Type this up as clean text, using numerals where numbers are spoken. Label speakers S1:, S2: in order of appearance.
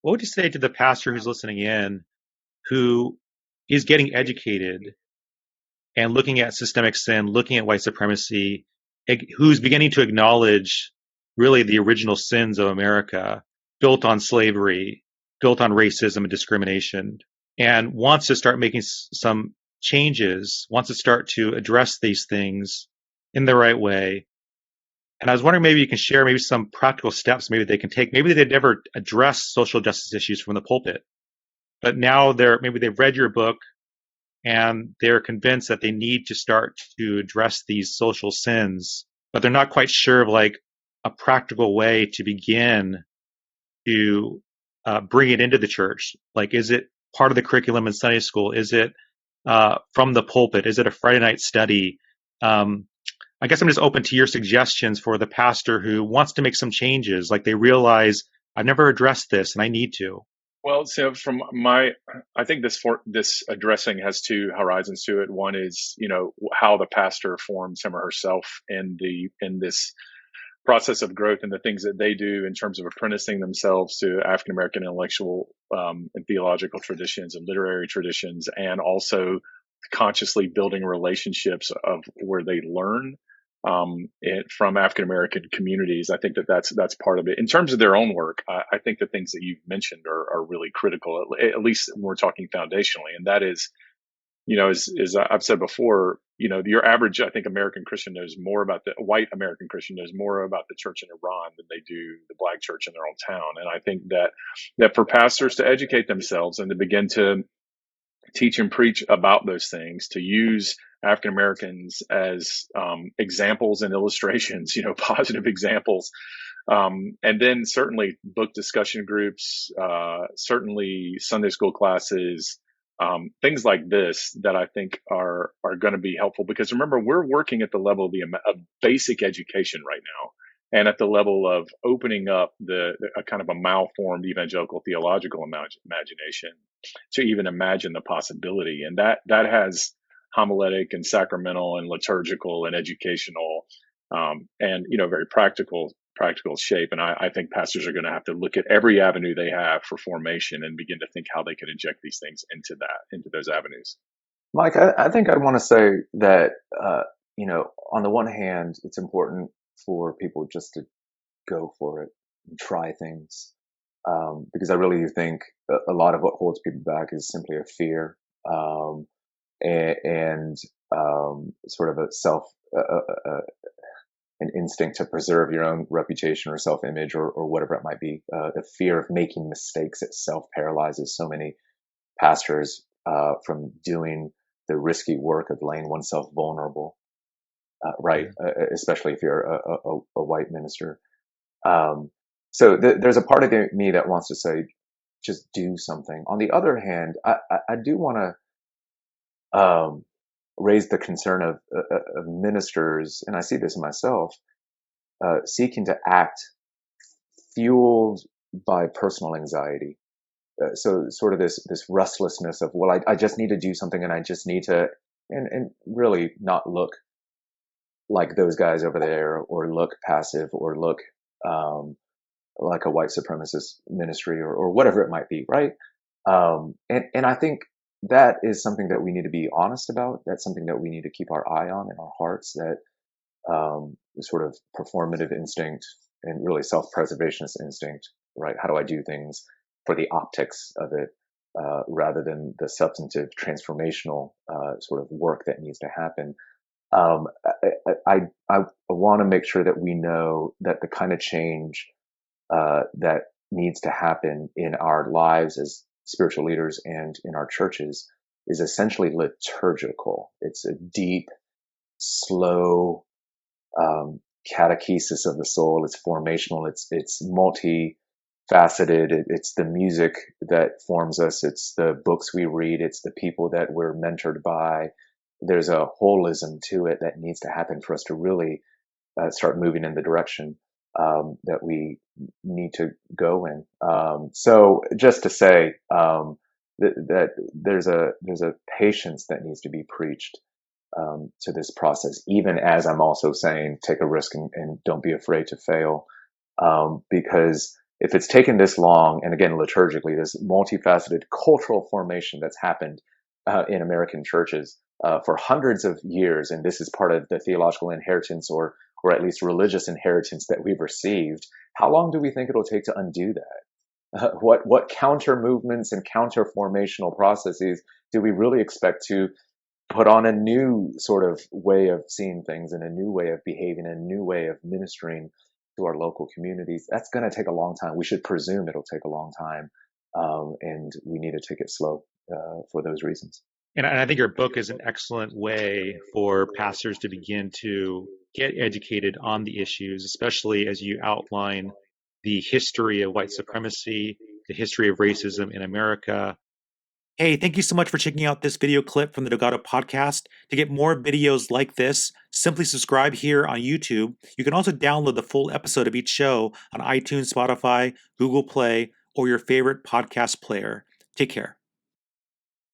S1: what would you say to the pastor who's listening in who is getting educated and looking at systemic sin, looking at white supremacy, who's beginning to acknowledge really the original sins of America built on slavery, built on racism and discrimination, and wants to start making some changes, wants to start to address these things in the right way. And I was wondering maybe you can share maybe some practical steps maybe they can take. Maybe they'd never addressed social justice issues from the pulpit, but now maybe they've read your book and they're convinced that they need to start to address these social sins, but they're not quite sure of like a practical way to begin to bring it into the church. Like, is it part of the curriculum in Sunday school? Is it from the pulpit? Is it a Friday night study? I guess I'm just open to your suggestions for the pastor who wants to make some changes. Like they realize I've never addressed this and I need to.
S2: Well, so I think this addressing has two horizons to it. One is, how the pastor forms him or herself in this process of growth and the things that they do in terms of apprenticing themselves to African American intellectual and theological traditions and literary traditions, and also consciously building relationships of where they learn from African American communities. I think that's part of it. In terms of their own work, I think the things that you've mentioned are really critical, at least when we're talking foundationally, and that is, as I've said before, your average, I think, American Christian knows more about white American Christian knows more about the church in Iran than they do the black church in their own town. And I think that for pastors to educate themselves and to begin to teach and preach about those things, to use African Americans as examples and illustrations, positive examples. And then certainly book discussion groups, certainly Sunday school classes, things like this that I think are going to be helpful, because remember, we're working at the level of basic education right now, and at the level of opening up a kind of a malformed evangelical theological imagination to even imagine the possibility. And that has homiletic and sacramental and liturgical and educational and very practical shape. And I think pastors are going to have to look at every avenue they have for formation and begin to think how they can inject these things into those avenues.
S3: Mike, I think I want to say that, on the one hand, it's important for people just to go for it and try things. Because I really do think a lot of what holds people back is simply a fear, and sort of an instinct to preserve your own reputation or self-image or whatever it might be. The fear of making mistakes itself paralyzes so many pastors from doing the risky work of laying oneself vulnerable, right? Especially if you're a white minister. So there's a part of me that wants to say, just do something. On the other hand, I do want to raise the concern of ministers, and I see this in myself, seeking to act fueled by personal anxiety. So sort of this restlessness of, well, I just need to do something, and I just need to, and really not look like those guys over there, or look passive, or look like a white supremacist ministry, or whatever it might be, right? And I think that is something that we need to be honest about. That's something that we need to keep our eye on in our hearts, that sort of performative instinct and really self-preservationist instinct, right? How do I do things for the optics of it, rather than the substantive transformational sort of work that needs to happen? I want to make sure that we know that the kind of change that needs to happen in our lives as spiritual leaders and in our churches is essentially liturgical. It's a deep, slow catechesis of the soul. It's formational. It's multifaceted. It's the music that forms us. It's the books we read. It's the people that we're mentored by. There's a holism to it that needs to happen for us to really start moving in the direction that we need to go in. So just to say that there's a patience that needs to be preached to this process, even as I'm also saying, take a risk and don't be afraid to fail, because if it's taken this long, and again, liturgically, this multifaceted cultural formation that's happened in American churches for hundreds of years, and this is part of the theological inheritance or at least religious inheritance that we've received, how long do we think it'll take to undo that? What counter movements and counter formational processes do we really expect to put on a new sort of way of seeing things and a new way of behaving, a new way of ministering to our local communities? That's going to take a long time. We should presume it'll take a long time, and we need to take it slow for those reasons.
S1: And I think your book is an excellent way for pastors to begin to get educated on the issues, especially as you outline the history of white supremacy, the history of racism in America. Hey, thank you so much for checking out this video clip from the Delgado Podcast. To get more videos like this, simply subscribe here on YouTube. You can also download the full episode of each show on iTunes, Spotify, Google Play, or your favorite podcast player. Take care.